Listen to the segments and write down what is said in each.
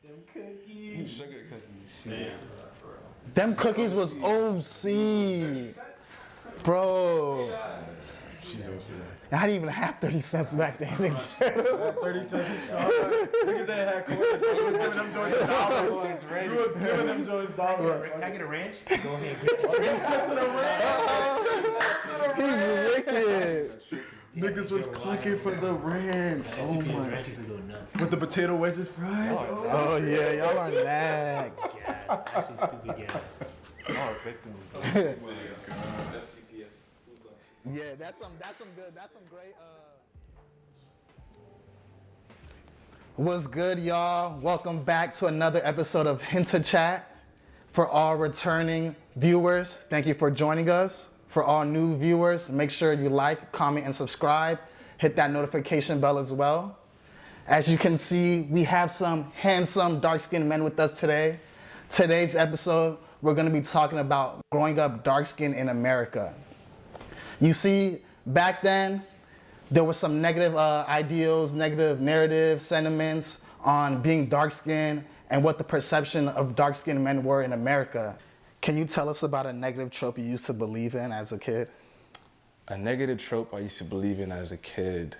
Them cookies. Sugar cookies. Man. Them cookies was OC. Bro. She's OC. I didn't even have 30 cents back then. 30 cents you saw. Niggas ain't had coins. You was giving them joints $1. You was giving them joints $1. Can I get a ranch? Go ahead, get it. 30 cents in a ranch. He's wicked. Niggas was clucking for the ranch. Oh my. Ranch used to go nuts. With the potato wedges fries. Oh yeah, y'all are next. Yeah, actually stupid gas. Y'all are victims. Yeah, that's some great. What's good, y'all? Welcome back to another episode of HintaChat. For all returning viewers, thank you for joining us. For all new viewers, make sure you like, comment, and subscribe. Hit that notification bell as well. As you can see, we have some handsome dark-skinned men with us today. Today's episode, we're going to be talking about growing up dark-skinned in America. You see, back then, there were some negative ideals, negative narratives, sentiments on being dark-skinned and what the perception of dark-skinned men were in America. Can you tell us about a negative trope you used to believe in as a kid? A negative trope I used to believe in as a kid.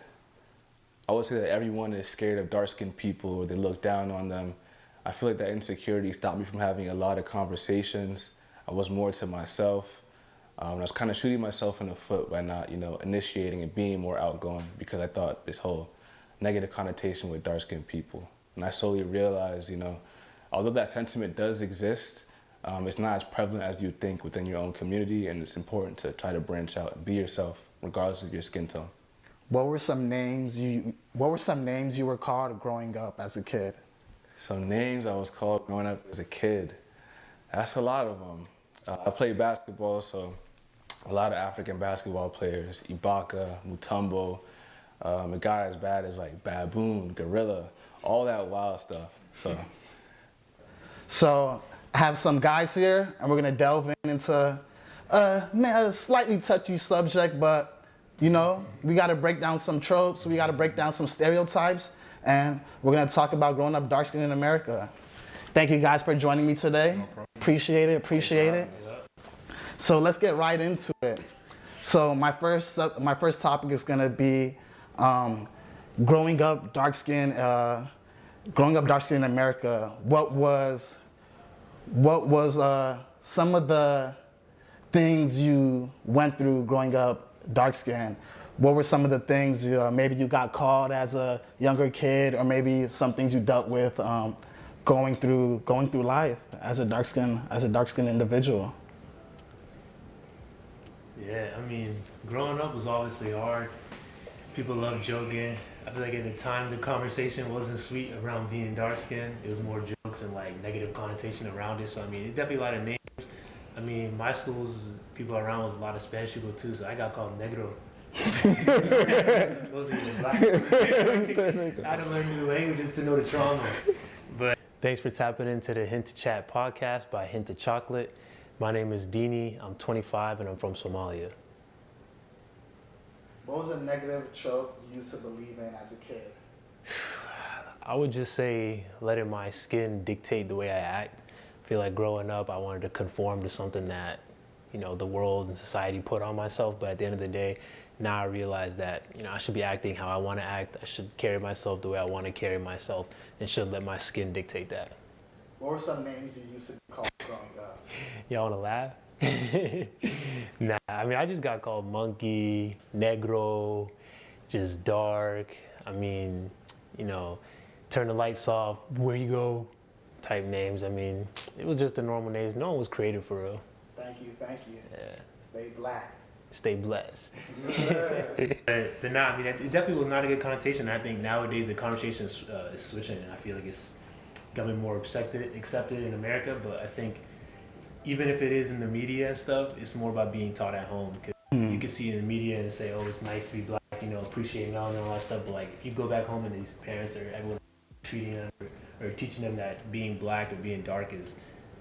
I would say that everyone is scared of dark-skinned people, or they look down on them. I feel like that insecurity stopped me from having a lot of conversations. I was more to myself. I was kind of shooting myself in the foot by not, initiating and being more outgoing, because I thought this whole negative connotation with dark-skinned people. And I slowly realized, although that sentiment does exist, it's not as prevalent as you think within your own community, and it's important to try to branch out and be yourself, regardless of your skin tone. What were some names you were called growing up as a kid? Some names I was called growing up as a kid. That's a lot of them. I played basketball, so a lot of African basketball players, Ibaka, Mutombo, a guy as bad as like Baboon, Gorilla, all that wild stuff. So I have some guys here, and we're gonna delve into a slightly touchy subject, but we gotta break down some tropes, we gotta break down some stereotypes, and we're gonna talk about growing up dark-skinned in America. Thank you guys for joining me today. No problem. Appreciate it. So let's get right into it. So my first topic is gonna be growing up dark-skinned in America. What was some of the things you went through growing up dark-skinned? What were some of the things maybe you got called as a younger kid, or maybe some things you dealt with going through life as a dark-skinned individual? Yeah, I mean, growing up was obviously hard. People love joking. I feel like at the time the conversation wasn't sweet around being dark-skinned. It was more jokes and like negative connotation around it. So I mean, it's definitely a lot of names. I mean, my school's people around was a lot of Spanish people too, so I got called negro. Wasn't even black. I had to learn new languages to know the trauma. But thanks for tapping into the HintaChat podcast by HintaChocolate. My name is Dini. I'm 25 and I'm from Somalia. What was a negative trope you used to believe in as a kid? I would just say letting my skin dictate the way I act. I feel like growing up, I wanted to conform to something that, the world and society put on myself. But at the end of the day, now I realize that, I should be acting how I want to act. I should carry myself the way I want to carry myself, and should let my skin dictate that. What were some names you used to be called growing up? Y'all want to laugh? Nah, I mean, I just got called monkey, negro, just dark. I mean, turn the lights off, where you go, type names. I mean, it was just the normal names. No one was creative for real. Thank you. Yeah. Stay black. Stay blessed. But nah, I mean, it definitely was not a good connotation. I think nowadays the conversation is switching, and I feel like it's becoming more accepted in America. But I think even if it is in the media and stuff, it's more about being taught at home. Because you can see in the media and say, oh, it's nice to be black, appreciate melanin and all that stuff. But like, if you go back home and these parents or everyone treating them or teaching them that being black or being dark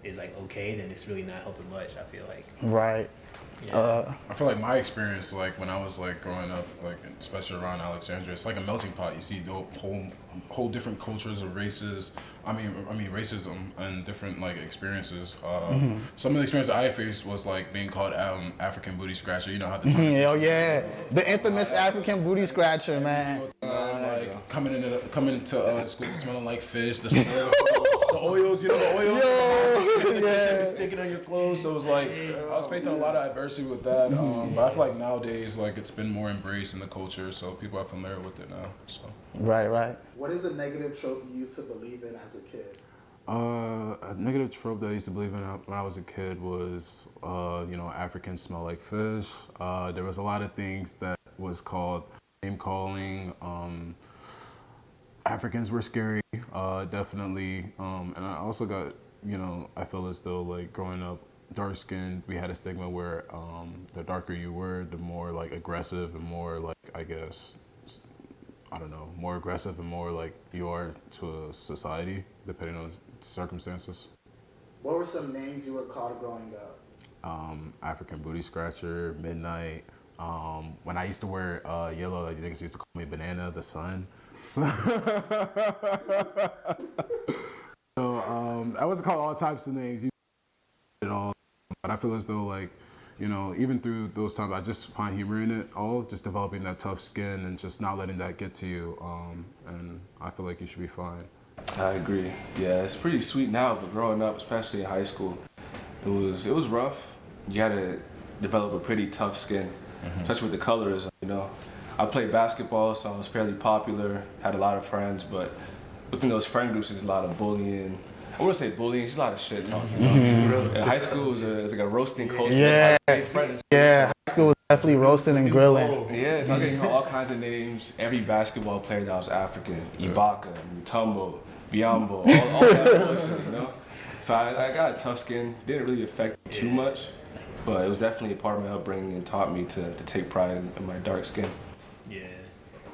is like okay, then it's really not helping much, I feel like. Right. I feel like my experience, like when I was like growing up, like especially around Alexandria, it's like a melting pot. You see the whole different cultures of races. I mean racism and different like experiences. Some of the experiences I faced was like being called African booty scratcher. You know how the term Oh yeah, the infamous African booty scratcher, man. like coming into school smelling like fish, the smell, the oils, you know, the oils, Yeah. sticking on your clothes. So it was like I was facing a lot of adversity with that. But I feel like nowadays, like it's been more embraced in the culture, so people are familiar with it now. So Right. What is a negative trope you used to believe in as a kid? a negative trope that I used to believe in when I was a kid was, Africans smell like fish. There was a lot of things that was called name calling. Africans were scary, definitely. And I also got, I feel as though like growing up dark skinned, we had a stigma where the darker you were, the more like aggressive and more like, more aggressive and more like you are to a society, depending on circumstances. What were some names you were called growing up? African booty scratcher, midnight. When I used to wear yellow, like, niggas used to call me Banana, the sun. So, I was called all types of names. But I feel as though like, even through those times, I just find humor in it all, just developing that tough skin and just not letting that get to you. And I feel like you should be fine. I agree. Yeah, it's pretty sweet now, but growing up, especially in high school, it was rough. You had to develop a pretty tough skin, especially with the colors. I played basketball, so I was fairly popular, had a lot of friends, but within those friend groups, there's a lot of bullying. I wouldn't say bullying, it's a lot of shit talking. In high school, it was like a roasting culture. Yeah, high school was definitely roasting and grilling. Yeah, so I was getting called all kinds of names. Every basketball player that was African, Ibaka, Mutombo, Biombo, all that bullshit, So I got a tough skin. Didn't really affect me too much, but it was definitely a part of my upbringing and taught me to take pride in my dark skin. Yeah,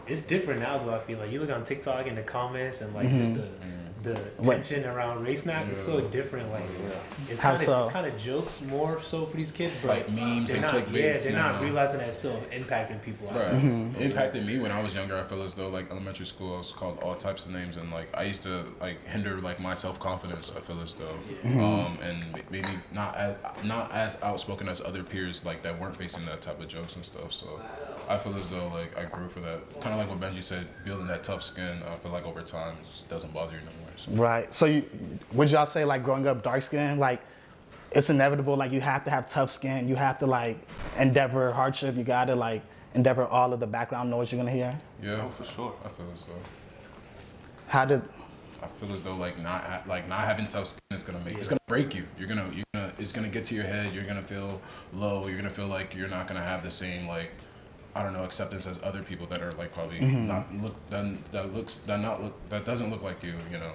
it's different now though. I feel like you look on TikTok in the comments and like just the tension around race now is so different. Like it's kind of jokes more so for these kids, but like memes and clickbaits. Yeah, they're not realizing that it's still impacting people. Right. It impacted me when I was younger. I feel as though like elementary school, I was called all types of names, and like I used to like hinder like my self confidence. I feel as though, and maybe not as outspoken as other peers like that weren't facing that type of jokes and stuff. So I feel as though like I grew for that. Kind of like what Benji said, building that tough skin. I feel like over time it just doesn't bother you no more. So. Right. So would y'all say like growing up dark skin, like it's inevitable, like you have to have tough skin, you have to like endeavor hardship, you gotta like endeavor all of the background noise you're gonna hear? Yeah, for sure. I feel as though. I feel as though like not having tough skin is it's gonna break you. It's gonna get to your head. You're gonna feel low. You're gonna feel like you're not gonna have the same like, I don't know, acceptance as other people that are like probably that doesn't look like you.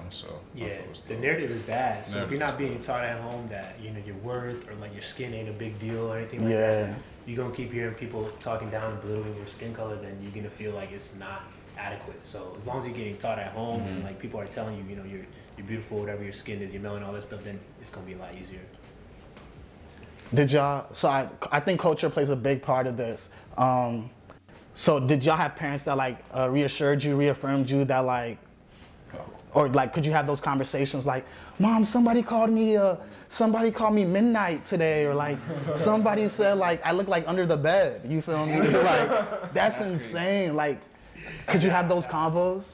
So yeah, the narrative is bad. So if you're not being taught at home that your worth or like your skin ain't a big deal or anything like that, you're gonna keep hearing people talking down and belittling your skin color. Then you're gonna feel like it's not adequate. So as long as you're getting taught at home and like people are telling you, you're beautiful, whatever your skin is, your melanin, all that stuff, then it's gonna be a lot easier. Did y'all? So I think culture plays a big part of this. So did y'all have parents that like reaffirmed you that like, or like could you have those conversations like, Mom, somebody called me midnight today, or like somebody said like I look like under the bed. You feel me? Like that's insane. Like, could you have those convos?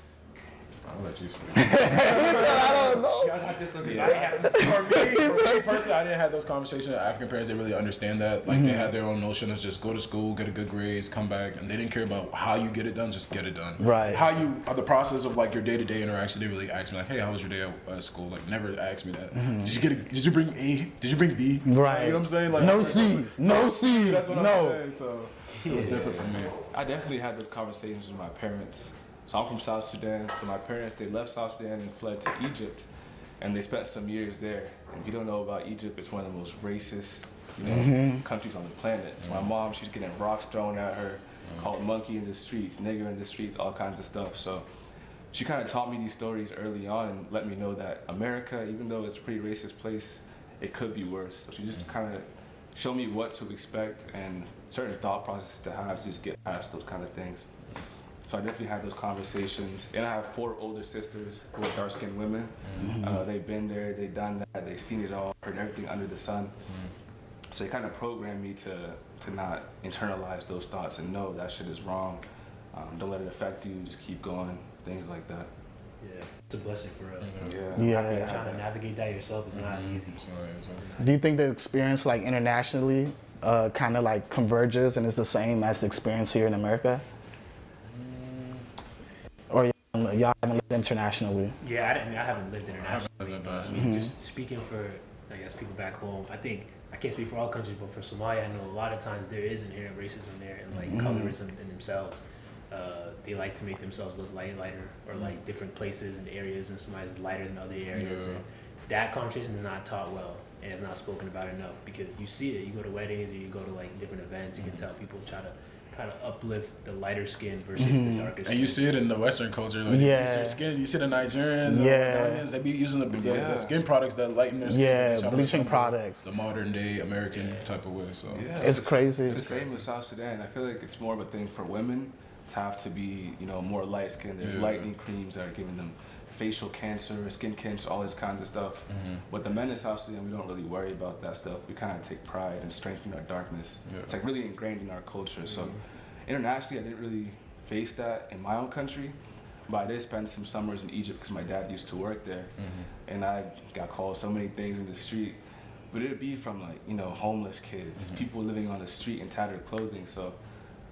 I'll let you speak. I don't know. Y'all got this one because I didn't have this. For me personally, I didn't have those conversations. African parents, they really understand that. Like they had their own notion of just go to school, get a good grades, come back, and they didn't care about how you get it done. Just get it done. Right. The process of like your day-to-day interaction. They really asked me like, hey, how was your day at school? Like never asked me that. Did you bring A? Did you bring B? Right. You know what I'm saying? Like no C's. No C's. That's what I'm saying. So it was different for me. I definitely had those conversations with my parents. So I'm from South Sudan, so my parents, they left South Sudan and fled to Egypt, and they spent some years there. And if you don't know about Egypt, it's one of the most racist countries on the planet. So my mom, she's getting rocks thrown at her, called monkey in the streets, nigger in the streets, all kinds of stuff. So she kind of taught me these stories early on and let me know that America, even though it's a pretty racist place, it could be worse. So she just kind of show me what to expect and certain thought processes to have to just get past those kind of things. So I definitely had those conversations. And I have 4 older sisters who are dark-skinned women. They've been there, they've done that, they've seen it all, heard everything under the sun. So they kind of programmed me to not internalize those thoughts and know that shit is wrong. Don't let it affect you, just keep going, things like that. Yeah, it's a blessing for real. Yeah. Trying to navigate that yourself is not easy. Do you think the experience like internationally kind of like converges and is the same as the experience here in America? Or y'all haven't lived internationally? Yeah, I haven't lived internationally, but I mean, just speaking for, I guess, people back home, I think, I can't speak for all countries, but for Somalia, I know a lot of times there is inherent racism there and like colorism in themselves. They like to make themselves look lighter, or like different places and areas in Somalia is lighter than other areas. And that conversation is not taught well and it's not spoken about enough, because you see it, you go to weddings or you go to like different events, you can tell people try to kind of uplift the lighter skin versus the darker skin. And you see it in the Western culture. Like, you see skin. You see the Nigerians, Ghanaians, they be using the skin products that lighten their skin. Yeah, bleaching products. The modern day American type of way. So it's crazy. It's the same with South Sudan. I feel like it's more of a thing for women to have to be, more light skinned. There's lightening creams that are giving them facial cancer, skin cancer, all this kinds of stuff. But the men in South Sudan, we don't really worry about that stuff. We kind of take pride in strengthening our darkness. It's like really ingrained in our culture. So internationally, I didn't really face that in my own country, but I did spend some summers in Egypt because my dad used to work there. And I got called so many things in the street, but it'd be from like, homeless kids, people living on the street in tattered clothing. So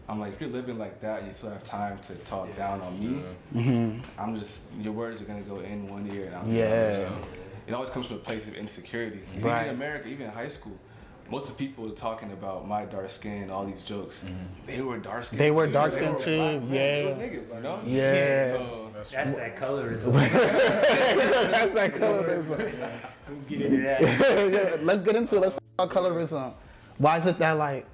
I'm like, if you're living like that and you still have time to talk down on me, I'm just, your words are gonna go in one ear and out the other. So it always comes from a place of insecurity. Even in America, even in high school, most of the people were talking about my dark skin, all these jokes. They were dark skinned. They were dark skinned too, They were niggas, you know? Yeah. So, that's that colorism. That's that colorism. We'll get into that. Let's get into it. Let's talk about colorism. Why is it that like,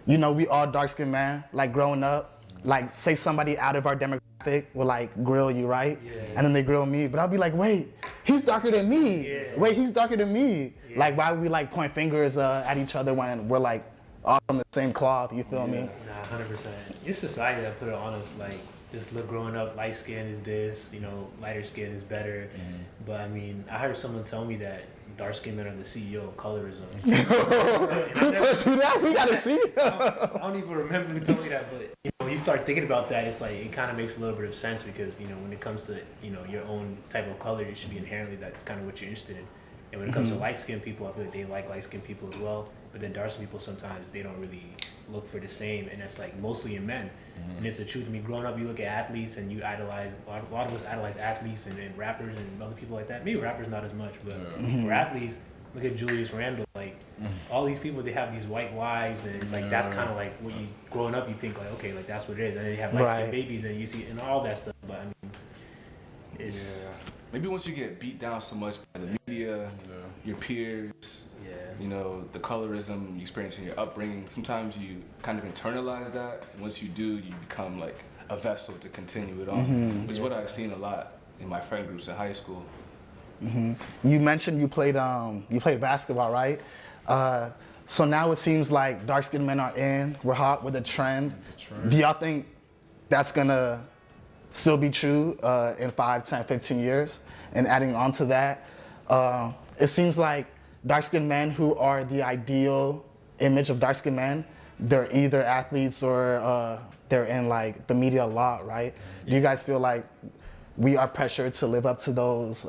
we all dark skinned man, like growing up, like say somebody out of our demographic will like grill you, right? And then they grill me, but I'll be like, wait, he's darker than me. Wait, he's darker than me. Like, why would we like point fingers at each other when we're like all from the same cloth? You feel me? Nah, 100%. It's society that put it on us. Like, just look, growing up, light skin is this, lighter skin is better. But I mean, I heard someone tell me that dark skinned men are the CEO of colorism. Who told you that? We gotta see. I don't even remember who told me that, but when you start thinking about that, it's like it kind of makes a little bit of sense, because when it comes to your own type of color, it should be inherently that's kind of what you're interested in. And when it comes to light skinned people, I feel like they like light skinned people as well. But then dark skinned people, sometimes they don't really look for the same, and that's like mostly in men. And it's the truth. I mean, growing up, you look at athletes and you idolize, a lot of us idolize athletes and rappers and other people like that. Maybe rappers not as much, but for athletes, look at Julius Randle. Like, all these people, they have these white wives, and it's like that's kind of like what you, growing up, you think like, okay, like that's what it is. And then they have light skinned babies, and you see and all that stuff. But I mean, it's maybe once you get beat down so much by the media, your peers, the colorism you experience in your upbringing, sometimes you kind of internalize that. And once you do, you become like a vessel to continue it on, which is what I've seen a lot in my friend groups in high school. You mentioned you played basketball, right? So now it seems like dark-skinned men are in. We're hot with a trend. Do y'all think that's gonna still be true in 5, 10, 15 years? And adding on to that, it seems like dark-skinned men who are the ideal image of dark-skinned men, they're either athletes or they're in like the media a lot, right? Do you guys feel like we are pressured to live up to those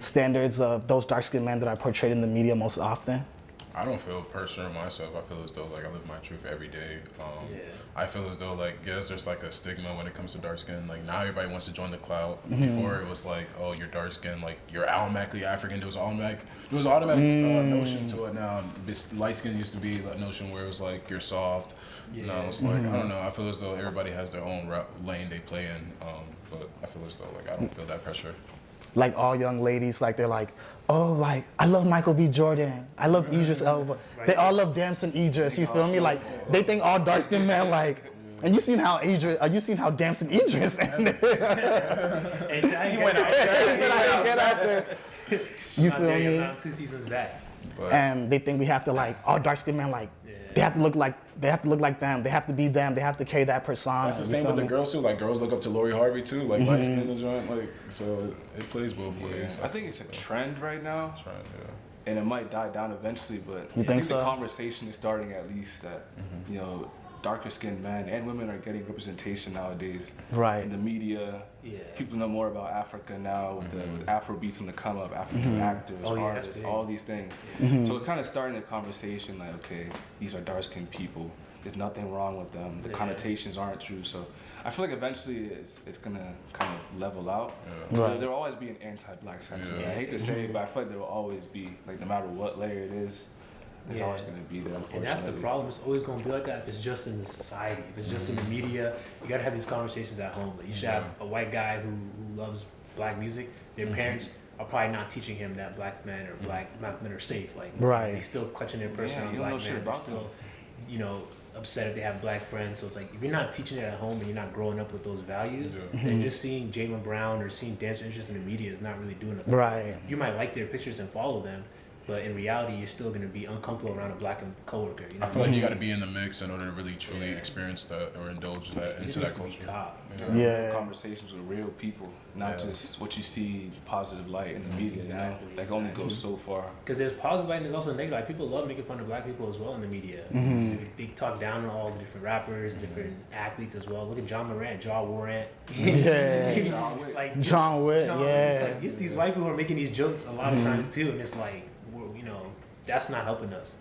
standards of those dark-skinned men that are portrayed in the media most often? I don't feel pressure on myself. I feel as though like I live my truth every day. I feel as though like there's like a stigma when it comes to dark skin. Like now everybody wants to join the clout. Before it was like, oh, you're dark skin, like you're automatically African. There was automatic notion to it now. Light skin used to be a notion where it was like you're soft. Now it's like I don't know. I feel as though everybody has their own lane they play in. But I feel as though like I don't feel that pressure. Like all young ladies, like they're like, oh, like I love Michael B. Jordan, I love Idris Elba. They all love Damson Idris. You feel me? Like they think all dark-skinned men like. And you seen how Damson Idris ended. He went out there. You feel me? Around 2 seasons back. and they think we have to like all dark skinned men like they have to look like them. They have to be them. They have to carry that persona. That's the same with the girls too. Like girls look up to Lori Harvey too. Like light skin in the joint. Like so it plays both ways. I think it's a trend right now. It's a trend, and it might die down eventually, but you think so? The conversation is starting at least that you know, darker skinned men and women are getting representation nowadays. Right. In the media, people know more about Africa now with Afro beats on the come up, African actors, artists, all these things. So it's kind of starting the conversation like, okay, these are dark skinned people. There's nothing wrong with them. The connotations aren't true. So I feel like eventually it's gonna kind of level out. Right. There'll always be an anti-black sentiment. I hate to say it, but I feel like there will always be, like no matter what layer it is, it's always gonna be there. And that's the problem. It's always gonna be like that if it's just in the society. If it's just in the media, you gotta have these conversations at home. Like you should have a white guy who loves black music. Their parents are probably not teaching him that black men or black men are safe. Like he's still clutching their person on black men. They're still, you know, upset if they have black friends. So it's like if you're not teaching it at home and you're not growing up with those values, then just seeing Jaylen Brown or seeing dancer interest in the media is not really doing it. Right. You might like their pictures and follow them, but in reality, you're still going to be uncomfortable around a black coworker. You know? I feel like you got to be in the mix in order to really truly experience that or indulge that into that culture. Conversations with real people, not just what you see positive light in the media. Exactly. You know? Like only goes so far. Because there's positive light and there's also negative. Like people love making fun of black people as well in the media. They talk down on all the different rappers, different athletes as well. Look at John Morant, Ja Morant. John Wick. Like, yeah. It's like it's these white people who are making these jokes a lot of times too, and it's like, you know, that's not helping us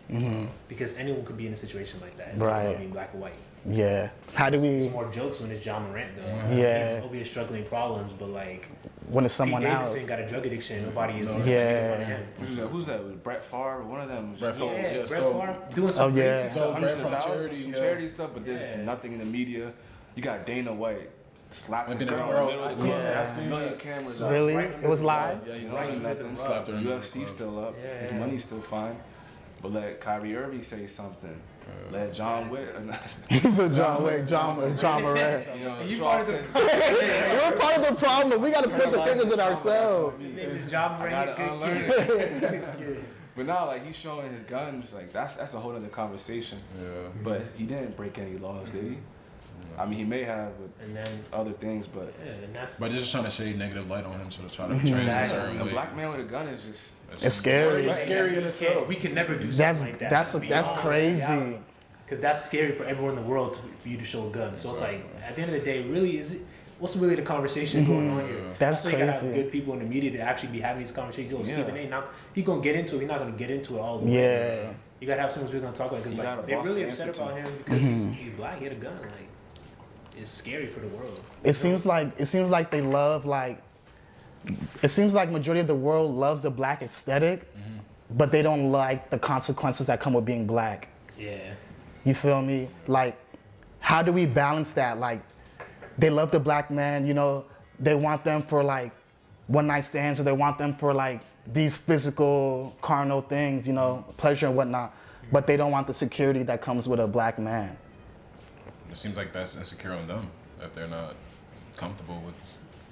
because anyone could be in a situation like that. It's not about being black or white. Yeah. How do we? It's more jokes when it's John Morant though. Yeah. He's obviously struggling problems, but like when it's someone Pete else. Davidson got a drug addiction. Nobody is. Who's that? Was Brett Favre? One of them. Brett Favre doing some charity stuff, but there's nothing in the media. You got Dana White slapping his girl in the middle. A million cameras. Really? It was live? Yeah, you know, nothing. Slapped her in the UFC still up. His money's still fine. But let Kyrie Irving say something. Let John Wick. He's a John Wick, John Morant. You part of the. We're part of the problem. We got to put the fingers in ourselves. John Morant. I gotta unlearn it. But now, like he's showing his guns. Like that's a whole other conversation. Yeah. But he didn't break any laws, did he? I mean, he may have with other things, but they're just trying to shade negative light on him, so to try to portray a certain way. A black man with a gun is just it's scary. It's scary in itself. We can never do something like that. That's crazy. Because that's scary for everyone in the world for you to show a gun. So it's like at the end of the day, really, is it? What's really the conversation going on here? That's crazy. You gotta have good people in the media to actually be having these conversations. Stephen A. Now he's gonna get into it. He's not gonna get into it all the way. Yeah. You gotta have someone who's gonna talk about it because like, they're really upset about him because he's black. He had a gun. Like it's scary for the world. It seems like they love like. It seems like majority of the world loves the black aesthetic, but they don't like the consequences that come with being black. Yeah. You feel me? Like, how do we balance that? Like, they love the black man, you know, they want them for like one night stands or they want them for like these physical carnal things, you know, pleasure and whatnot, but they don't want the security that comes with a black man. It seems like that's insecure on them, if they're not comfortable with.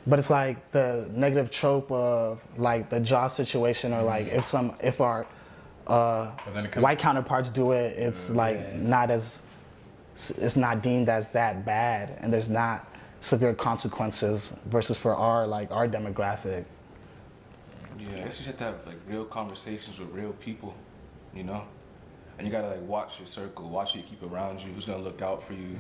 But it's like the negative trope of like the jaw situation or like if our white counterparts do it, it's it's not deemed as that bad and there's not severe consequences versus for our demographic. Yeah, I guess you have to have like real conversations with real people, you know? And you gotta like watch your circle, watch who you keep around you, who's gonna look out for you,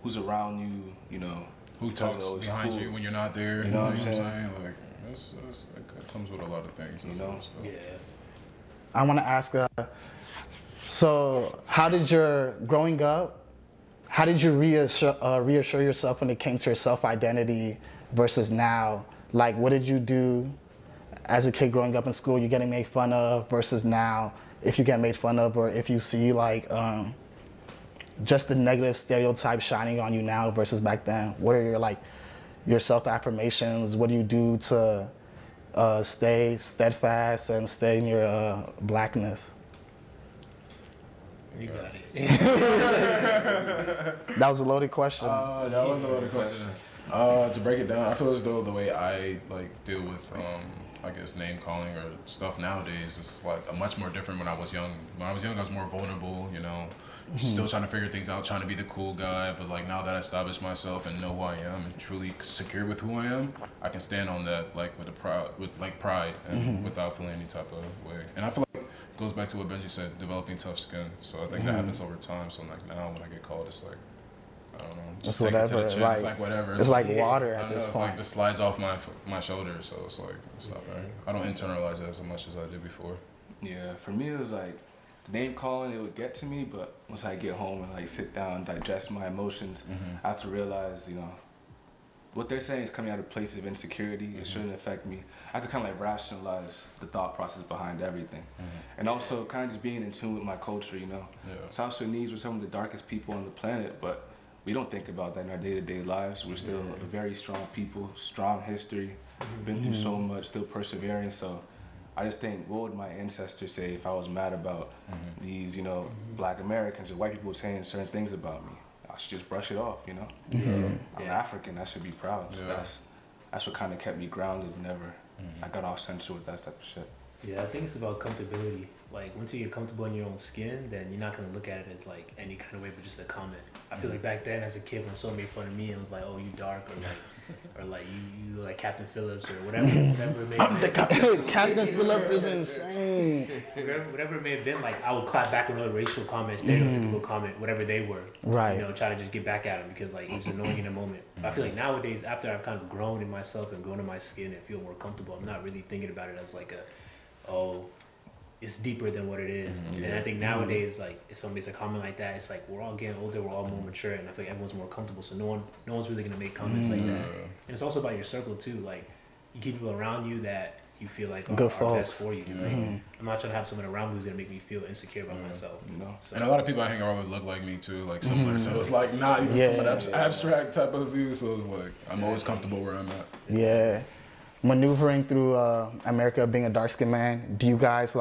who's around you, you know. Who talks behind you when you're not there, you know what I'm saying? Like, it comes with a lot of things, you know? So. Yeah. I wanna ask, so how did growing up, how did you reassure yourself when it came to your self-identity versus now? Like, what did you do as a kid growing up in school, you're getting made fun of versus now, if you get made fun of or if you see like just the negative stereotype shining on you now versus back then? What are your self-affirmations? What do you do to stay steadfast and stay in your blackness? You got it. That was a loaded question. That was a loaded question. To break it down, I feel as though the way I like deal with I guess name calling or stuff nowadays is like a much more different when I was young. When I was young, I was more vulnerable, you know, still trying to figure things out, trying to be the cool guy. But like now that I established myself and know who I am and truly secure with who I am, I can stand on that like with pride and without feeling any type of way. And I feel like it goes back to what Benji said, developing tough skin. So I think that happens over time. So like now when I get called, it's like, I don't know. It's whatever. It's like whatever. It's like water at this it's point. like just slides off my shoulder, so it's like it's not right. I don't internalize it as much as I did before. Yeah, for me it was like the name calling, it would get to me, but once I get home and like sit down, digest my emotions, I have to realize, you know, what they're saying is coming out of a place of insecurity. It shouldn't affect me. I have to kind of like rationalize the thought process behind everything, and also kind of just being in tune with my culture. You know, South Sudanese were some of the darkest people on the planet, but we don't think about that in our day-to-day lives. We're still a very strong people, strong history, been through so much, still persevering. So I just think, what would my ancestors say if I was mad about these, you know, black Americans or white people saying certain things about me? I should just brush it off, you know? I'm African, I should be proud. So that's what kind of kept me grounded whenever I got off center with that type of shit. Yeah, I think it's about comfortability. Like, once you get comfortable in your own skin, then you're not going to look at it as, like, any kind of way but just a comment. I feel like back then, as a kid, when someone made fun of me, it was like, oh, you dark, or like you like Captain Phillips, or whatever it may have been. Captain Phillips is insane. Whatever it may have been, like, I would clap back with another racial comment, stereotypical comment, whatever they were. Right. You know, try to just get back at them because, like, it was annoying in a moment. But I feel like nowadays, after I've kind of grown in myself and grown in my skin and feel more comfortable, I'm not really thinking about it as, like, it's deeper than what it is. And I think nowadays, like, if somebody makes a comment like that, it's like we're all getting older, we're all more mature, and I feel like everyone's more comfortable. So no one's really gonna make comments like that. And it's also about your circle too. Like, you keep people around you that you feel like are best for you. Like, I'm not trying to have someone around me who's gonna make me feel insecure about myself. You know. So, and a lot of people I hang around with look like me too, like similar. So it's like not even from an abstract type of view. So it's like I'm always comfortable where I'm at. Yeah. Maneuvering through America, being a dark-skinned man, do you guys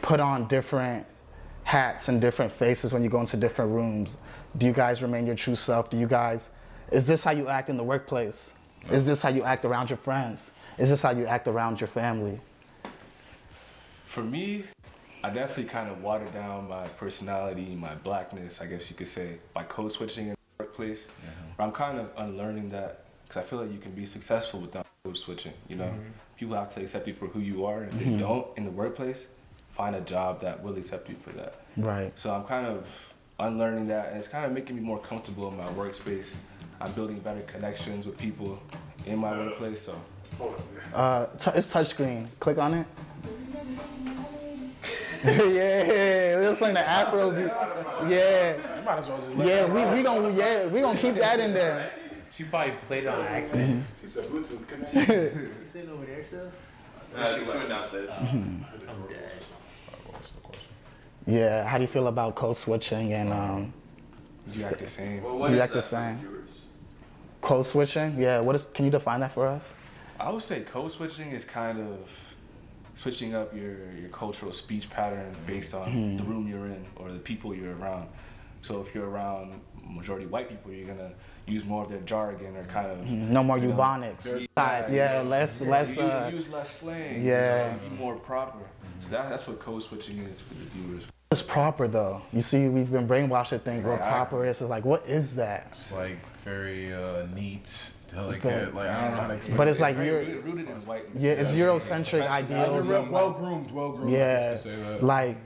put on different hats and different faces when you go into different rooms? Do you guys remain your true self? Is this how you act in the workplace? Is this how you act around your friends? Is this how you act around your family? For me, I definitely kind of watered down my personality, my blackness, I guess you could say, by code switching in the workplace. But I'm kind of unlearning that because I feel like you can be successful without code switching, you know? People have to accept you for who you are, and if they don't in the workplace, find a job that will accept you for that. Right. So I'm kind of unlearning that, and it's kind of making me more comfortable in my workspace. I'm building better connections with people in my workplace, so. It's touchscreen. Click on it. Yeah, let's play the Afro. Yeah. You might as well just we gonna keep that in there. she probably played it on accident. She said Bluetooth connection. You sitting over there still? She went downstairs. I'm dead. Yeah, how do you feel about code switching and You act the same. Well, do you act the same? Code switching? Yeah, can you define that for us? I would say code switching is kind of switching up your cultural speech pattern based on the room you're in or the people you're around. So if you're around majority white people, you're gonna use more of their jargon or kind of no more Ebonics. Less use less slang. Yeah. Be more proper. So that's what code switching is for the viewers. It's proper though. You see, we've been brainwashed to think what proper is. It's like, what is that? It's like very neat. Like I don't know how to explain. But it's like Rooted in whiteness. yeah, it's Eurocentric ideals. Well groomed. Yeah, like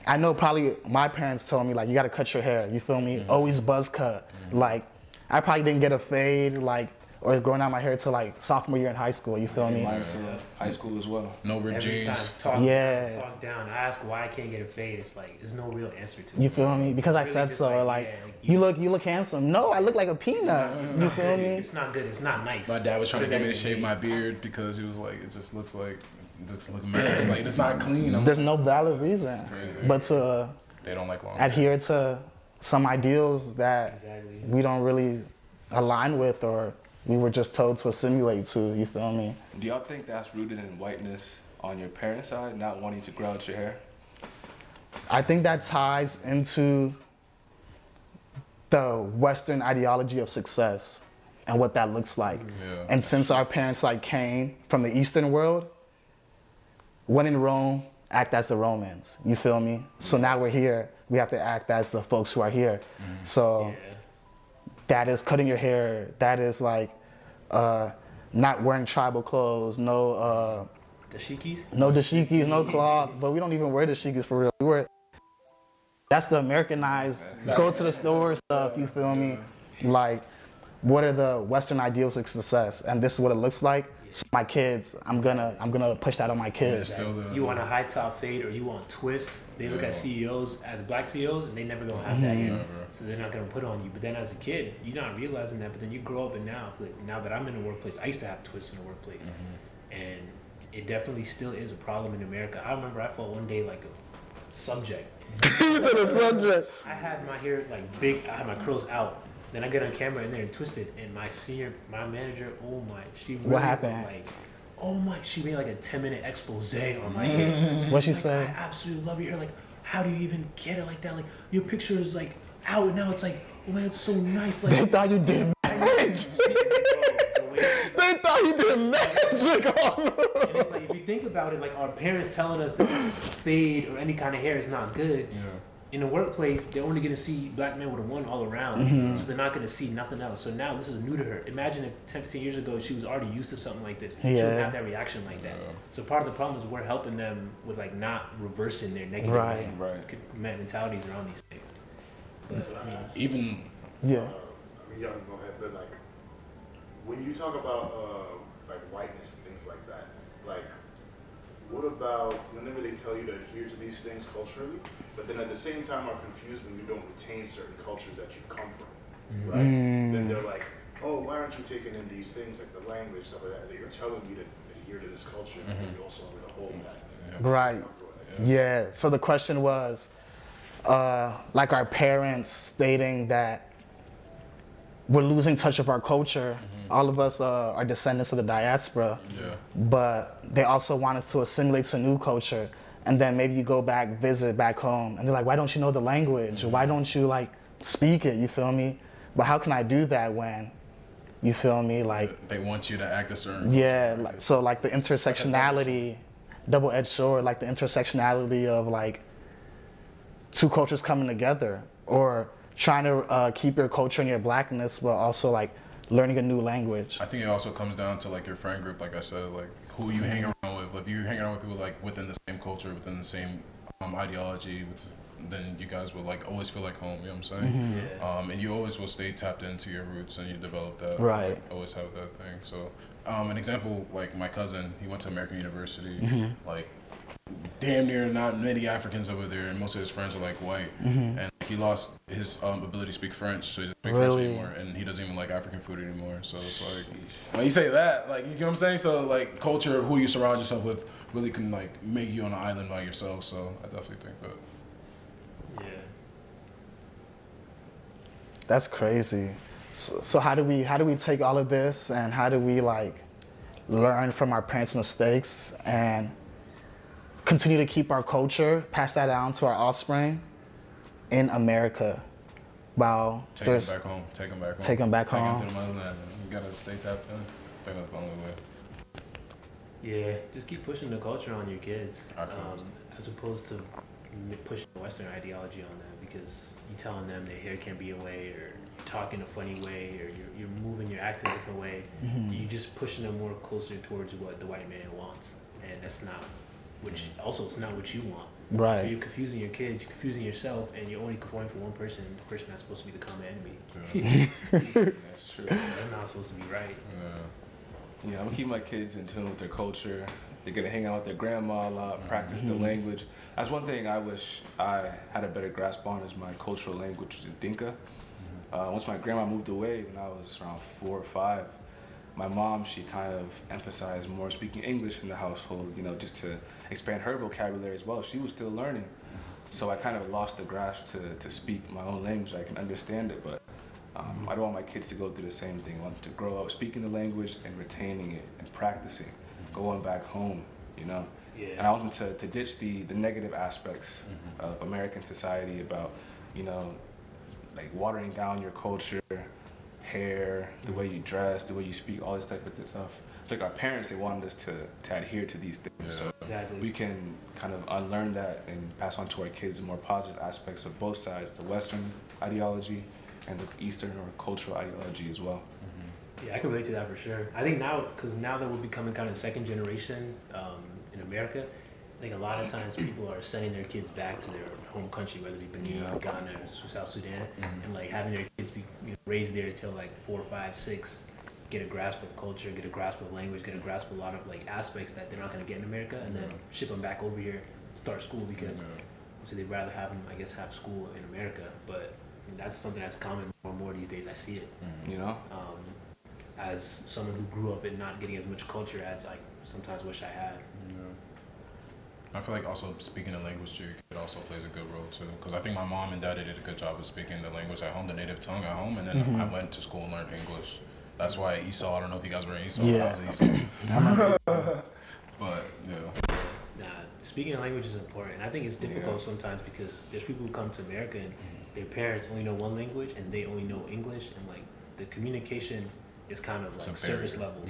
I know probably my parents told me like you got to cut your hair. You feel me? Always buzz cut. Like I probably didn't get a fade or growing out my hair till like sophomore year in high school. You feel me? High school as well. No ripped Every time jeans. talk down, I ask why I can't get a fade. It's like there's no real answer to it. You feel me? Because I said so. Or like you look handsome. No, I look like a peanut. You feel me? It's not good. It's not nice. My dad was trying to get me to shave my beard because he was like, it just looks like mess. Like it's not clean. There's no valid reason, but to they don't like long. adhere to some ideals that we don't really align with, or we were just told to assimilate to. You feel me? Do y'all think that's rooted in whiteness on your parents' side, not wanting to grow out your hair? I think that ties into the Western ideology of success and what that looks like. Yeah. And since our parents like came from the Eastern world, when in Rome, act as the Romans. You feel me? So now we're here. We have to act as the folks who are here. So Yeah. that is cutting your hair. That is like not wearing tribal clothes. No Dashikis? no dashikis, no cloth. But we don't even wear dashikis for real. That's the Americanized, go to the store stuff, you feel me? Like, what are the Western ideals of success? And this is what it looks like. So my kids, I'm gonna push that on my kids. You want a high top fade or you want twists. They look at CEOs as black CEOs and they never gonna have that here. So they're not gonna put on you. But then as a kid, you're not realizing that, but then you grow up and now that I'm in the workplace, I used to have twists in the workplace. And it definitely still is a problem in America. I remember I felt one day like a subject. I had my hair like big, I had my curls out. Then I get on camera in there and twisted, and my manager, she really What happened? was like, oh my, she made like a 10-minute expose on my hair. What'd she Like, say? I absolutely love your hair. Like, how do you even get it like that? Like, your picture is like out, and now it's like, oh man, it's so nice. They Like, thought you did magic. They thought you did magic on them. and it's like, if you think about it, like our parents telling us that fade or any kind of hair is not good. Yeah. In the workplace, they're only going to see black men with a one all around, so they're not going to see nothing else. So now this is new to her. Imagine if 10, 15 years ago she was already used to something like this. She wouldn't have that reaction like that. So part of the problem is we're helping them with like not reversing their negative Right. mentalities around these things. But Even Yeah. I mean, y'all can go ahead, but like, when you talk about like whiteness and things like that, like, what about whenever they tell you to adhere to these things culturally, but then at the same time are confused when you don't retain certain cultures that you've come from, right? Then they're like, oh, why aren't you taking in these things like the language, stuff like that? That you're telling me to adhere to this culture, and you also want to hold that. Right. Yeah. So the question was, like our parents stating that we're losing touch of our culture. All of us are descendants of the diaspora, but they also want us to assimilate to new culture. And then maybe you go back, visit back home, and they're like, why don't you know the language? Why don't you like speak it? You feel me? But how can I do that when, you feel me? Like, they want you to act a certain like, so like the intersectionality, double-edged sword, like the intersectionality of like two cultures coming together, or trying to keep your culture and your blackness, but also like learning a new language. I think it also comes down to like your friend group, like I said, like who you hang around with. If you hang around with people like within the same culture, within the same ideology, then you guys will like always feel like home. You know what I'm saying? And you always will stay tapped into your roots, and you develop that. Right. Like, always have that thing. So, an example, like my cousin, he went to American University. Like, damn near not many Africans over there, and most of his friends are like white. And he lost his ability to speak French, so he doesn't speak French anymore, and he doesn't even like African food anymore. So it's like, when you say that, like, you know what I'm saying? So like, culture, who you surround yourself with, really can like make you on an island by yourself. So I definitely think that. yeah. That's crazy. So how do we take all of this, and how do we like learn from our parents' mistakes and continue to keep our culture, pass that down to our offspring in America? Wow. Take them back home. Take them back home. Take them back Take home. them to the motherland. You gotta stay tapped in. I think that's the only way. Yeah, just keep pushing the culture on your kids, I feel as opposed to pushing Western ideology on them, because you're telling them their hair can't be a way, or you're talking a funny way, or you're moving, you're acting a different way. You're just pushing them more closer towards what the white man wants, and that's not, which also it's not what you want. Right. So you're confusing your kids, you're confusing yourself, and you're only conforming for one person, the person that's supposed to be the common enemy. That's true. They're not supposed to be right. Yeah, I'm gonna keep my kids in tune with their culture. They're gonna hang out with their grandma a lot, practice the language. That's one thing I wish I had a better grasp on, is my cultural language, which is Dinka. Once my grandma moved away when I was around 4 or 5, my mom, she kind of emphasized more speaking English in the household, you know, just to expand her vocabulary as well. She was still learning. So I kind of lost the grasp to speak my own language. I can understand it, but I don't want my kids to go through the same thing. I want them to grow up speaking the language and retaining it and practicing, going back home, you know. Yeah. And I want them to ditch the negative aspects of American society about, you know, like watering down your culture, hair, the way you dress, the way you speak, all this type of stuff. Like our parents, they wanted us to adhere to these things, so Exactly. we can kind of unlearn that and pass on to our kids the more positive aspects of both sides, the Western ideology and the Eastern or cultural ideology as well. Yeah, I can relate to that for sure. I think now, because now that we're becoming kind of second generation in America, I think a lot of times people are sending their kids back to their home country, whether it be Benin, Ghana, or South Sudan, and like having their kids be raised there till like 4, 5, 6, get a grasp of culture, get a grasp of language, get a grasp of a lot of like aspects that they're not going to get in America, and then ship them back over here, start school, because obviously they'd rather have them, I guess, have school in America. But that's something that's common more and more these days. I see it. You know? As someone who grew up and not getting as much culture as I sometimes wish I had. I feel like also speaking the language to your kid also plays a good role too, because I think my mom and dad did a good job of speaking the language at home, the native tongue at home, and then I went to school and learned English. That's why Esau, I don't know if you guys were in Esau, I was Esau. But, Nah, speaking a language is important. I think it's difficult sometimes because there's people who come to America and their parents only know one language and they only know English, and like the communication is kind of like surface level.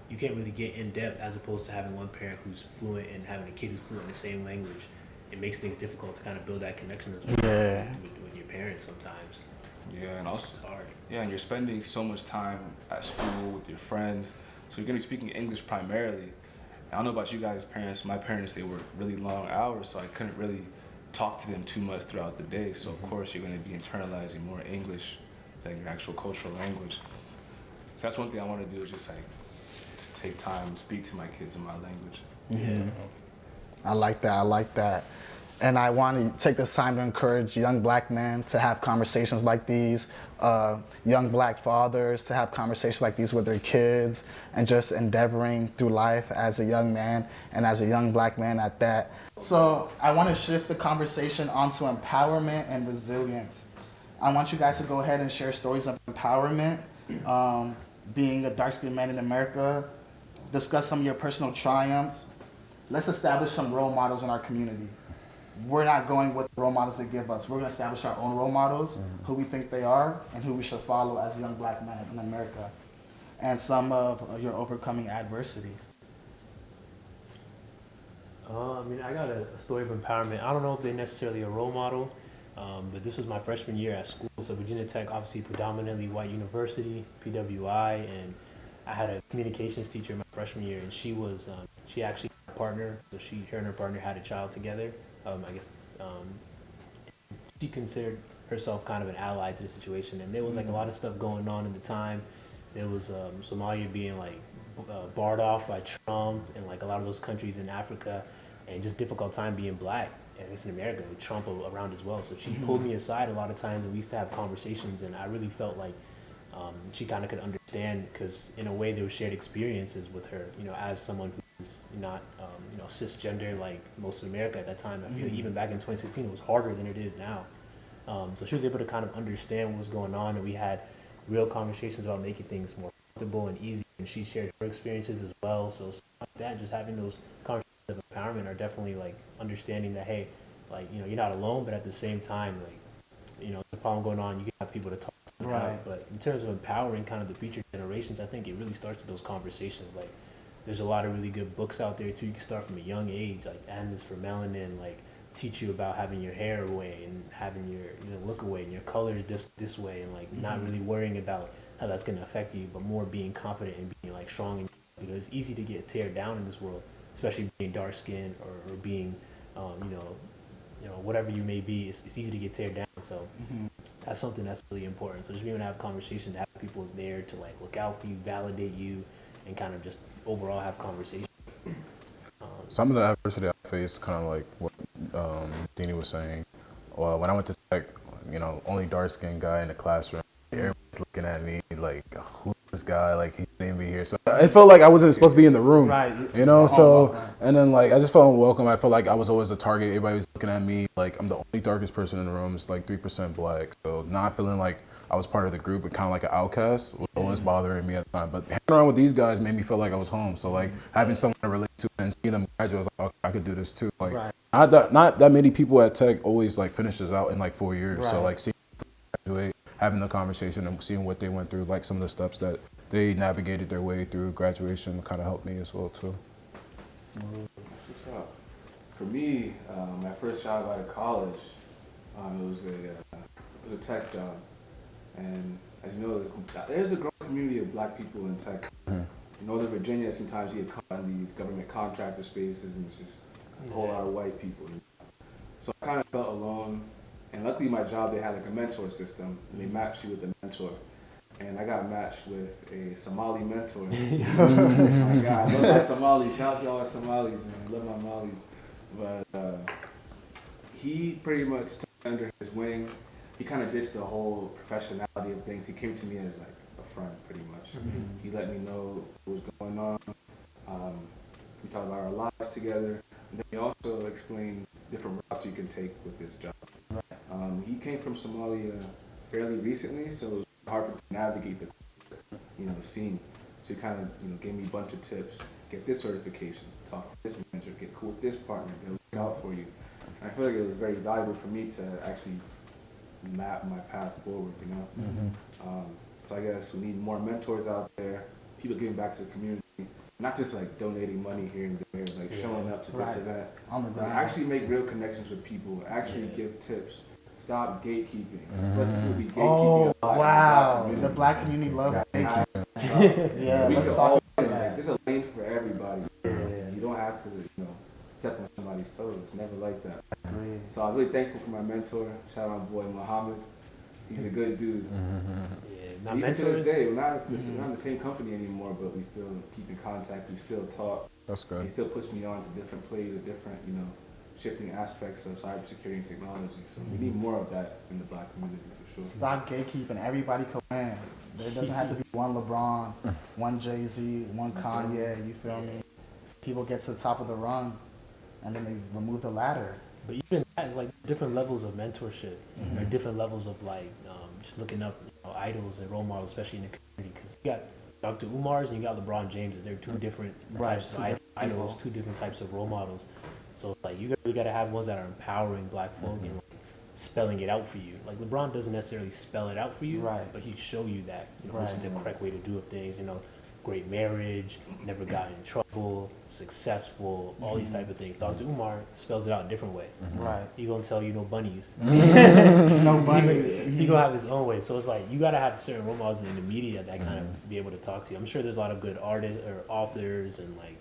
You can't really get in depth, as opposed to having one parent who's fluent and having a kid who's fluent in the same language. It makes things difficult to kind of build that connection as well with your parents sometimes. Yeah, and also It's hard. Yeah, and you're spending so much time at school with your friends, so you're gonna be speaking English primarily. I don't know about you guys' parents. My parents, they work really long hours, so I couldn't really talk to them too much throughout the day. So of course you're gonna be internalizing more English than your actual cultural language. So that's one thing I want to do, is just take time and speak to my kids in my language. I like that. And I want to take this time to encourage young black men to have conversations like these, young black fathers to have conversations like these with their kids, and just endeavoring through life as a young man and as a young black man at that. So I want to shift the conversation onto empowerment and resilience. I want you guys to go ahead and share stories of empowerment, being a dark-skinned man in America, discuss some of your personal triumphs. Let's establish some role models in our community. We're not going with the role models they give us. We're going to establish our own role models, who we think they are, and who we should follow as young black men in America. And some of your overcoming adversity. I mean, I got a story of empowerment. I don't know if they're necessarily a role model, but this was my freshman year at school. So Virginia Tech, obviously predominantly white university, PWI, and I had a communications teacher my freshman year, and she was, she actually had a partner, so her and her partner had a child together. She considered herself kind of an ally to the situation, and there was like a lot of stuff going on at the time. There was Somalia being like barred off by Trump, and like a lot of those countries in Africa, and just difficult time being black, and it's in America with Trump around as well. So she pulled me aside a lot of times, and we used to have conversations, and I really felt like she kind of could understand, because in a way there were shared experiences with her, as someone who's not, cisgender like most of America at that time. I feel even back in 2016 it was harder than it is now. So she was able to kind of understand what was going on, and we had real conversations about making things more comfortable and easy, and she shared her experiences as well. So like that, just having those conversations of empowerment are definitely like understanding that, hey, like, you're not alone, but at the same time, like, there's a problem going on, you can have people to talk to. Right. But in terms of empowering kind of the future generations, I think it really starts with those conversations. Like, there's a lot of really good books out there too. You can start from a young age, like Animus for Melanin, like teach you about having your hair away and having your look away and your colors this way, and like not really worrying about how that's going to affect you, but more being confident and being like strong. Because it's easy to get teared down in this world, especially being dark skinned or being, whatever you may be. It's easy to get teared down. So that's something that's really important. So just being able to have conversations, to have people there to like look out for you, validate you, and kind of just overall have conversations. Some of the adversity I faced, kind of like what Deanie was saying. Well, when I went to Tech, only dark-skinned guy in the classroom. Everybody's looking at me like, who's this guy? Like, he shouldn't be here. So I felt like I wasn't supposed to be in the room. Right. So, and then like, I just felt unwelcome. I felt like I was always a target. Everybody was looking at me like I'm the only darkest person in the room. It's like 3% black. So not feeling like I was part of the group, but kind of like an outcast was always bothering me at the time. But hanging around with these guys made me feel like I was home. So like having someone to relate to and see them graduate, I was like, okay, I could do this too. Like not that many people at Tech always like finishes out in like 4 years. Right. So like seeing them graduate having the conversation and seeing what they went through, like some of the steps that they navigated their way through graduation kind of helped me as well too. Smooth. What's up? For me, my first job out of college, it was a tech job, and as you know, there's a growing community of black people in tech. In Northern Virginia, sometimes you get caught in these government contractor spaces, and it's just a whole lot of white people. So I kind of felt alone, and luckily my job, they had like a mentor system, and they matched you with a mentor. And I got matched with a Somali mentor. My God, I love my Somalis. Shout out to all the Somalis, man. I love my Malis. But he pretty much took me under his wing. He kind of ditched the whole professionality of things. He came to me as like a friend, pretty much. He let me know what was going on. We talked about our lives together. And then he also explained different routes you can take with this job. He came from Somalia fairly recently, so it was hard for him to navigate the scene. So he kind of gave me a bunch of tips. Get this certification, talk to this manager, get cool with this partner, they'll look out for you. And I feel like it was very valuable for me to actually map my path forward, So I guess we need more mentors out there, people giving back to the community, not just like donating money here and there, like showing up to this event. Actually make real connections with people, actually give tips. Stop gatekeeping. People be gatekeeping a lot wow. The black community loves gatekeeping. Yeah, let's talk about that. There's a lane for everybody. You don't have to, step on somebody's toes. It's never like that. So I'm really thankful for my mentor. Shout out my boy Muhammad. He's a good dude. Even to this day, we're not in the same company anymore, but we still keep in contact. We still talk. That's good. He still puts me on to different plays or different, shifting aspects of cybersecurity and technology. So we need more of that in the black community for sure. Stop gatekeeping. Everybody can win. There doesn't have to be one LeBron, one Jay-Z, one Kanye, you feel me? People get to the top of the rung, and then they remove the ladder. But even that is like different levels of mentorship, or different levels of like just looking up idols and role models, especially in the community. Because you got Dr. Umar's and you got LeBron James, and they're two different types of idols, two different types of role models. So it's like you got to have ones that are empowering black folk and spelling it out for you. Like LeBron doesn't necessarily spell it out for you, but he'd show you that this is the correct way to do things. Great marriage, never got in trouble, successful, all these type of things. Dr. Umar spells it out a different way. He gonna tell you no bunnies. No bunnies. He gonna have his own way. So it's like you gotta have certain role models in the media that kind of be able to talk to you. I'm sure there's a lot of good artists or authors and like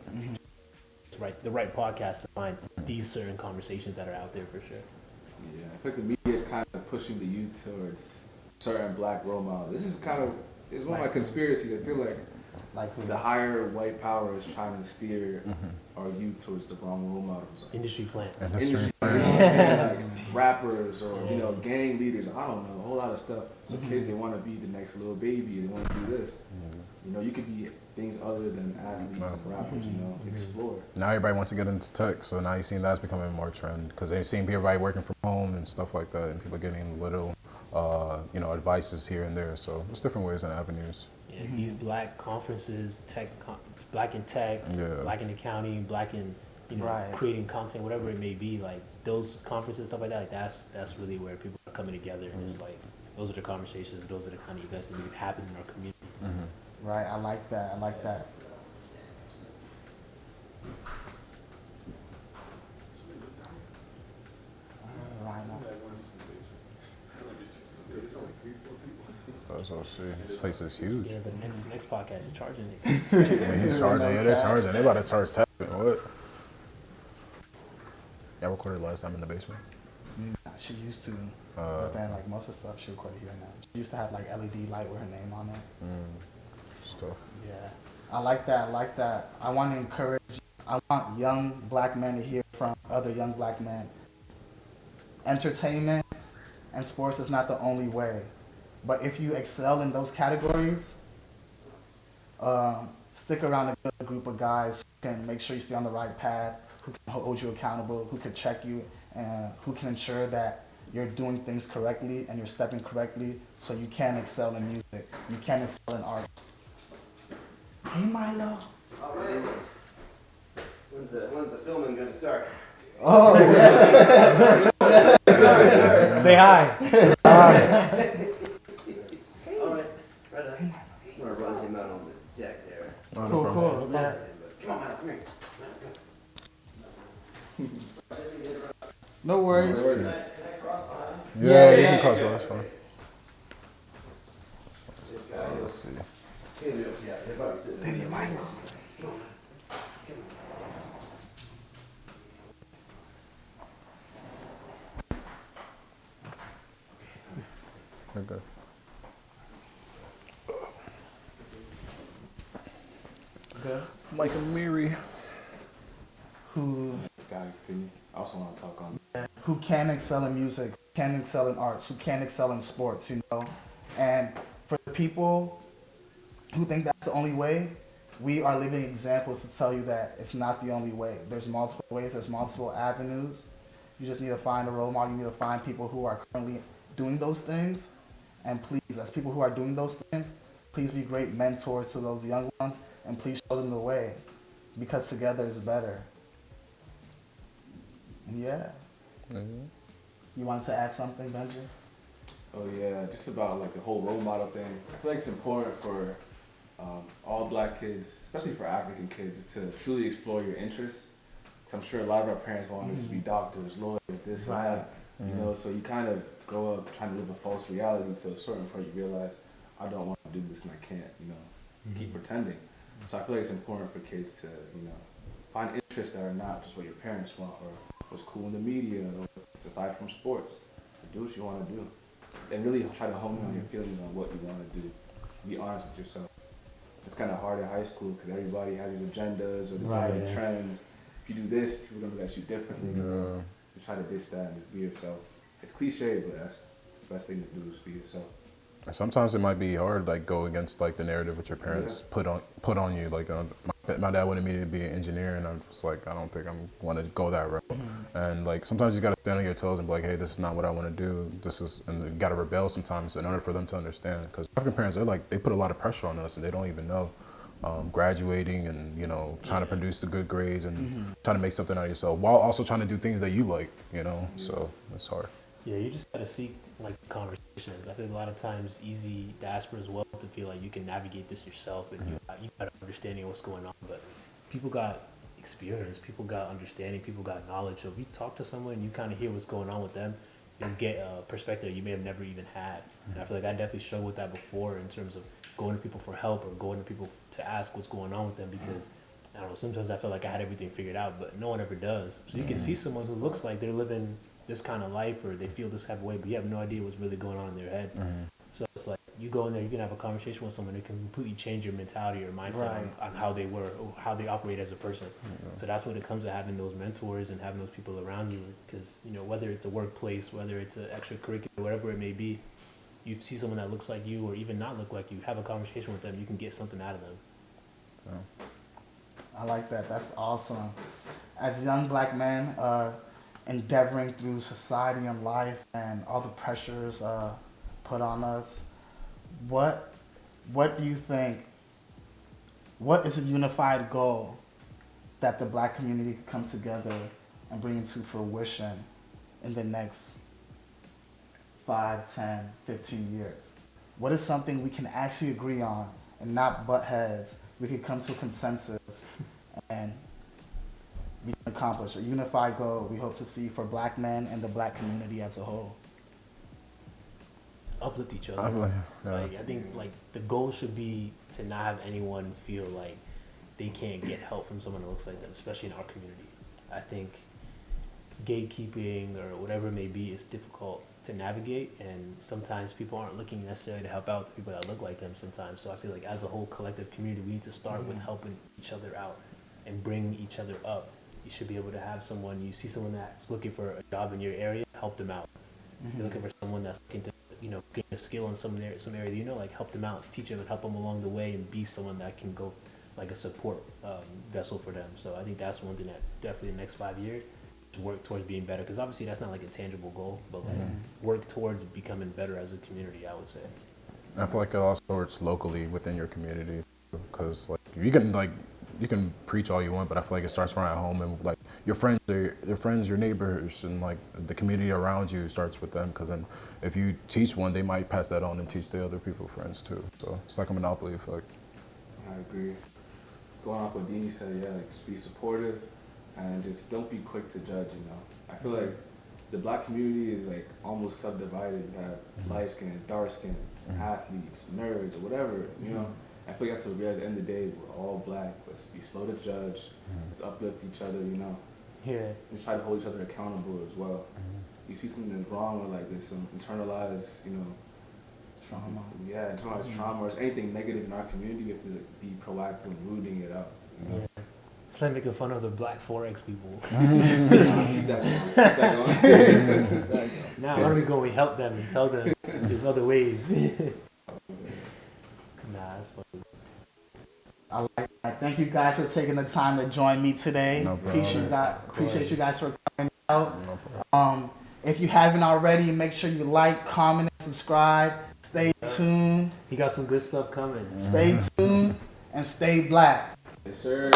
the right podcast to find these certain conversations that are out there for sure. Yeah, I think the media is kind of pushing the youth towards certain black role models. This is it's one of my conspiracies. I feel like the higher white power is trying to steer our youth towards the wrong role models. Industry plants. Like rappers or gang leaders. I don't know, a whole lot of stuff. So kids, they want to be the next little baby. They want to do this. You could be things other than athletes and rappers. Explore. Now everybody wants to get into tech, so now you're seeing that's becoming more trend because they're seeing everybody working from home and stuff like that, and people getting little, advices here and there. So there's different ways and avenues. Yeah, these black conferences, black in tech, black in accounting, black in creating content, whatever it may be. Like those conferences, stuff like that. Like that's really where people are coming together, and it's like those are the conversations, those are the kind of events that need to happen in our community. Right, I like that. That's what I see. This place is huge. Yeah, but next podcast, you're charging it. He's charging. Yeah, they're charging. They about to charge tax. What? Y'all recorded last time in the basement? She used to, but then like most of the stuff she recorded here now. She used to have like LED light with her name on it. Stuff. Yeah, I like that. I want to encourage. I want young black men to hear from other young black men. Entertainment and sports is not the only way, but if you excel in those categories, stick around a good group of guys who can make sure you stay on the right path, who can hold you accountable, who can check you, and who can ensure that you're doing things correctly and you're stepping correctly so you can excel in music, you can excel in art. Hey, Milo. All right. When's the filming going to start? Oh, Say hi. No, no Cool, problem. cool. Yeah. Come on, man, come here. No worries. Yeah, you yeah. can cross, bro. That's fine. Let's see. Yeah, they're about to sit there. Baby, Michael. Okay. Good. Mike and Miri. Who Gotta continue. I also want to talk on who can excel in music, can excel in arts, who can excel in sports, you know? And for the people who think that's the only way, we are living examples to tell you that it's not the only way. There's multiple ways, there's multiple avenues. You just need to find a role model, you need to find people who are currently doing those things. And please, as people who are doing those things, please be great mentors to those young ones and please show them the way because together is better. And yeah. You wanted to add something, Benji? Oh yeah, just about like the whole role model thing. I feel like it's important for all black kids, especially for African kids, is to truly explore your interests. Cause I'm sure a lot of our parents want us to be doctors, lawyers, this and that. You know, so you kind of grow up trying to live a false reality. So at a certain point, you realize I don't want to do this and I can't. You know, keep pretending. So I feel like it's important for kids to find interests that are not just what your parents want or what's cool in the media or aside from sports. Do what you want to do. And really try to hone in on your feelings on what you want to do. Be honest with yourself. It's kind of hard in high school because everybody has these agendas or decided trends. If you do this, people are going to look at you differently. You try to ditch that and just be yourself. It's cliche, but that's the best thing to do is be yourself. Sometimes it might be hard, like go against like the narrative which your parents put on you. Like my dad wanted me to be an engineer, and I was like, I don't think I'm want to go that route. And like sometimes you gotta stand on your toes and be like, hey, this is not what I want to do. And you gotta rebel sometimes in order for them to understand. Because African parents, they put a lot of pressure on us, and they don't even know. Graduating and trying to produce the good grades and trying to make something out of yourself while also trying to do things that you like. So it's hard. Yeah, you just gotta seek like conversations. I think a lot of times easy diaspora as well to feel like you can navigate this yourself and you got understanding of what's going on. But people got experience, people got understanding, people got knowledge. So if you talk to someone and you kind of hear what's going on with them, you'll get a perspective you may have never even had. And I feel like I definitely struggled with that before in terms of going to people for help or going to people to ask what's going on with them because I don't know, sometimes I feel like I had everything figured out, but no one ever does. So you can see someone who looks like they're living this kind of life or they feel this type of way, but you have no idea what's really going on in their head. So it's like you go in there, you can have a conversation with someone that can completely change your mentality or mindset on how they were or how they operate as a person. So that's when it comes to having those mentors and having those people around you because, whether it's a workplace, whether it's an extracurricular, whatever it may be, you see someone that looks like you or even not look like you, have a conversation with them, you can get something out of them. I like that. That's awesome. As young black men endeavoring through society and life and all the pressures put on us, what do you think, what is a unified goal that the black community could come together and bring into fruition in the next 5, 10, 15 years? What is something we can actually agree on and not butt heads? We can come to a consensus and we can accomplish a unified goal we hope to see for black men and the black community as a whole. Uplift each other. I think the goal should be to not have anyone feel like they can't get help from someone that looks like them, especially in our community. I think gatekeeping or whatever it may be is difficult to navigate, and sometimes people aren't looking necessarily to help out the people that look like them sometimes. So I feel like as a whole collective community, we need to start with helping each other out and bring each other up. You should be able to have someone, you see someone that's looking for a job in your area, help them out. You're looking for someone that's looking to get a skill in some area, help them out, teach them and help them along the way and be someone that can go like a support vessel for them. So I think that's one thing that definitely in the next 5 years work towards being better, because obviously that's not like a tangible goal, but work towards becoming better as a community, I would say. I feel like it also works locally within your community, because you can preach all you want, but I feel like it starts right at home, and your friends, your neighbors, and the community around you starts with them. Because then, if you teach one, they might pass that on and teach the other people friends too. So it's like a monopoly effect. I agree. going off what Dini said, yeah, like just be supportive and just don't be quick to judge, you know. I feel like the black community is like almost subdivided. You have light skin, dark skin, athletes, nerds, or whatever, you know. I feel like that's what we realize at the end of the day, we're all black. Let's be slow to judge. Let's uplift each other, you know. Yeah. Let's try to hold each other accountable as well. You see something that's wrong or like there's some internalized, you know, Trauma. yeah, internalized trauma or anything negative in our community, we have to be proactive in rooting it out. You know? Yeah. It's like making fun of the black Forex people. Keep that going. Keep that going. Now, where do we go? We help them and tell them there's other ways. Nah, it's funny. I like that. Thank you guys for taking the time to join me today. No problem. Appreciate you guys for coming out. If you haven't already, make sure you like, comment, and subscribe. Stay tuned. He got some good stuff coming. Stay tuned and stay black. Yes, sir.